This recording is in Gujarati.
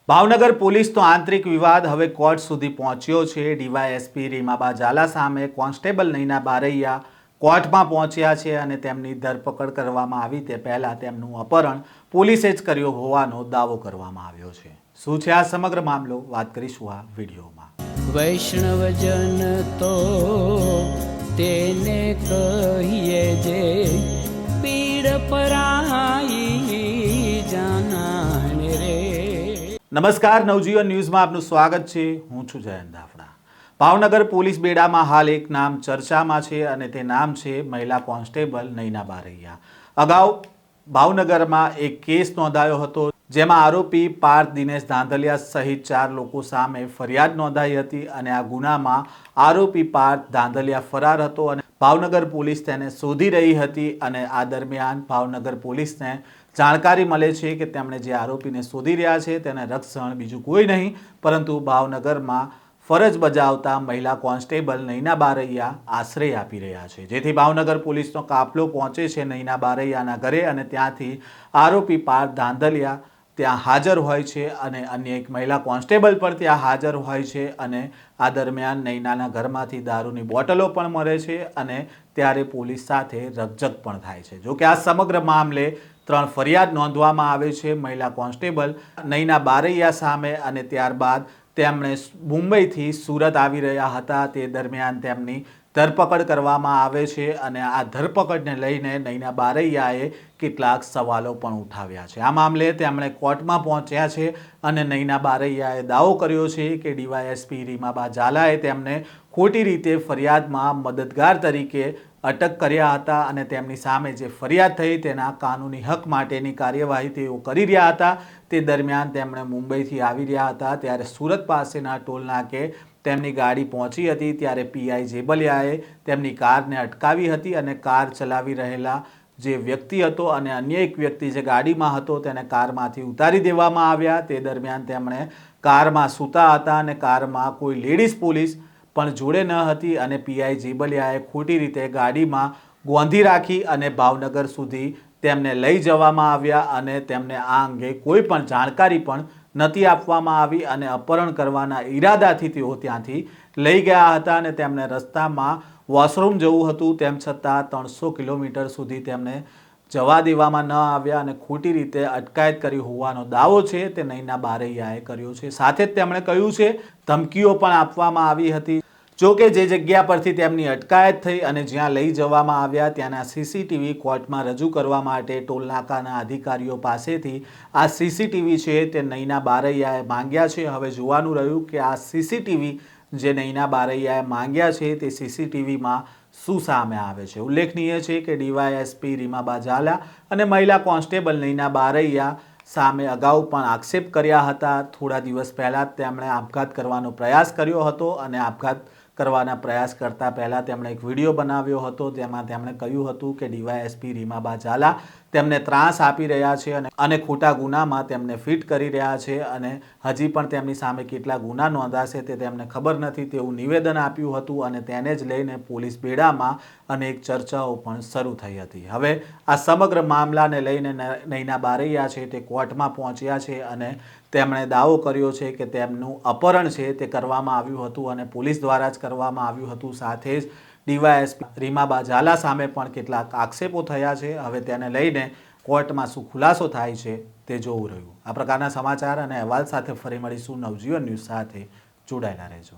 ભાવનગર પોલીસનો આંતરિક વિવાદ હવે કોર્ટ સુધી પહોંચ્યો છે। ડીવાયએસપી રીમાબા ઝાલા સામે કોન્સ્ટેબલ નૈના બારૈયા કોર્ટમાં પહોંચ્યા છે અને તેમની ધરપકડ કરવામાં આવી તે પહેલાં તેમનું અપહરણ પોલીસે જ કર્યો હોવાનો દાવો કરવામાં આવ્યો છે। શું છે આ સમગ્ર મામલો, વાત કરીશું આ વિડીયોમાં। વૈષ્ણવજન તો તેને કહીએ જે પીડ પરાઈ જાનાને રે। નમસ્કાર, નવજીવન ન્યૂઝમાં આપનું સ્વાગત છે। હું છું જયંત દાફડા। ભાવનગર પોલીસ બેડામાં હાલ એક નામ ચર્ચામાં છે અને તે નામ છે મહિલા કોન્સ્ટેબલ નૈના બારૈયા। અગાઉ ભાવનગરમાં એક કેસ નોંધાયો હતો, જેમાં આરોપી પાર્થ દિનેશ ધાંધલિયા સહિત 4 લોકો સામે ફરિયાદ નોંધાઈ હતી અને આ ગુનામાં આરોપી પાર્થ ધાંધલિયા ફરાર હતો અને ભાવનગર પોલીસ તેને શોધી રહી હતી અને આ દરમિયાન ભાવનગર પોલીસને જાણકારી મળે છે કે તેમણે જે આરોપીને શોધી રહ્યા છે તેને રક્ષણ બીજું કોઈ નહીં પરંતુ ભાવનગરમાં ફરજ બજાવતા મહિલા કોન્સ્ટેબલ નૈના બારૈયા આશ્રય આપી રહ્યા છે, જેથી ભાવનગર પોલીસનો કાફલો પહોંચે છે નૈના બારૈયાના ઘરે અને ત્યાંથી આરોપી પાર્થ ધાંધલિયા ત્યાં હાજર હોય છે અને અન્ય એક મહિલા કોન્સ્ટેબલ પણ ત્યાં હાજર હોય છે અને આ દરમિયાન નૈનાના ઘરમાંથી દારૂની બોટલો પણ મળે છે અને ત્યારે પોલીસ સાથે રકઝક પણ થાય છે। જો કે આ સમગ્ર મામલે 3 ફરિયાદ નોંધવામાં આવે છે મહિલા કોન્સ્ટેબલ નૈના બારૈયા સામે અને ત્યારબાદ તેમણે મુંબઈથી સુરત આવી રહ્યા હતા તે દરમિયાન તેમની ધરપકડ કરવામાં આવે છે અને આ ધરપકડને લઈને નૈના બારૈયાએ કેટલાક સવાલો પણ ઉઠાવ્યા છે। આ મામલે તેમણે કોર્ટમાં પહોંચ્યા છે અને નૈના બારૈયાએ દાવો કર્યો છે કે ડીવાયએસપી રીમાબા ઝાલાએ તેમને ખોટી રીતે ફરિયાદમાં મદદગાર તરીકે અટક કર્યા હતા અને તેમની સામે જે ફરિયાદ થઈ તેના કાનૂની હક માટેની કાર્યવાહી તેઓ કરી રહ્યા હતા। તે દરમિયાન તેમણે મુંબઈથી આવી રહ્યા હતા ત્યારે સુરત પાસેના ટોલ નાકે તેમની ગાડી પહોંચી હતી ત્યારે પીઆઈ જેબલિયાએ તેમની કારને અટકાવી હતી અને કાર ચલાવી રહેલા જે વ્યક્તિ હતો અને અન્ય એક વ્યક્તિ જે ગાડીમાં હતો તેને કારમાંથી ઉતારી દેવામાં આવ્યા। તે દરમિયાન તેમણે કારમાં સૂતા હતા અને કારમાં કોઈ લેડીઝ પોલીસ પણ જોડે ન હતી અને પીઆઈ જેબલિયાએ ખોટી રીતે ગાડીમાં ગોંધી રાખી અને ભાવનગર સુધી તેમને લઈ જવામાં આવ્યા અને તેમને આ અંગે કોઈ પણ જાણકારી પણ નથી આપવામાં આવી અને અપહરણ કરવાના ઈરાદાથી તેઓ ત્યાંથી લઈ ગયા હતા અને તેમને રસ્તામાં વોશરૂમ જવું હતું તેમ છતાં 300 કિલોમીટર સુધી તેમને જવા દેવામાં ન આવ્યા અને ખોટી રીતે અટકાયત કરી હોવાનો દાવો છે તે નૈના બારૈયાએ કર્યો છે। સાથે જ તેમણે કહ્યું છે ધમકીઓ પણ આપવામાં આવી હતી। જો કે જે જગ્યા પરથી તેમની અટકાયત થઈ અને જ્યાં લઈ જવામાં આવ્યા ત્યાંના સીસીટીવી કોર્ટમાં રજૂ કરવા માટે ટોલનાકાના અધિકારીઓ પાસેથી આ સીસીટીવી છે તે નૈના બારૈયાએ માંગ્યા છે। હવે જોવાનું રહ્યું કે આ સીસીટીવી જે નૈના બારૈયાએ માંગ્યા છે તે સીસીટીવીમાં શું સામે આવે છે। ઉલ્લેખનીય છે કે ડીવાયએસપી રીમાબા ઝાલા અને મહિલા કોન્સ્ટેબલ નૈના બારૈયા સામે અગાઉ પણ આક્ષેપ કર્યા હતા। થોડા દિવસ પહેલાં તેમણે આપઘાત કરવાનો પ્રયાસ કર્યો હતો અને આપઘાત કરવાના પ્રયાસ કરતાં પહેલાં તેમણે એક વિડીયો બનાવ્યો હતો જેમાં તેમણે કહ્યું હતું કે ડીવાયએસપી રીમાબા ઝાલા તેમને ત્રાસ આપી રહ્યા છે અને ખોટા ગુનામાં તેમને ફિટ કરી રહ્યા છે અને હજી પણ તેમની સામે કેટલા ગુના નોંધાશે તે તેમને ખબર નથી તેવું નિવેદન આપ્યું હતું અને તેને જ લઈને પોલીસ બેડામાં અનેક ચર્ચાઓ પણ શરૂ થઈ હતી। હવે આ સમગ્ર મામલાને લઈને નૈના બારૈયા છે તે કોર્ટમાં પહોંચ્યા છે અને તેમણે દાવો કર્યો છે કે તેમનું અપહરણ છે તે કરવામાં આવ્યું હતું અને પોલીસ દ્વારા જ કરવામાં આવ્યું હતું। સાથે જ ડીવાયએસપી રીમાબા ઝાલા સામે પણ કેટલાક આક્ષેપો થયા છે। હવે તેને લઈને કોર્ટમાં શું ખુલાસો થાય છે તે જોવું રહ્યું। આ પ્રકારના સમાચાર અને અહેવાલ સાથે ફરી મળીશું। નવજીવન ન્યૂઝ સાથે જોડાયેલા રહેજો।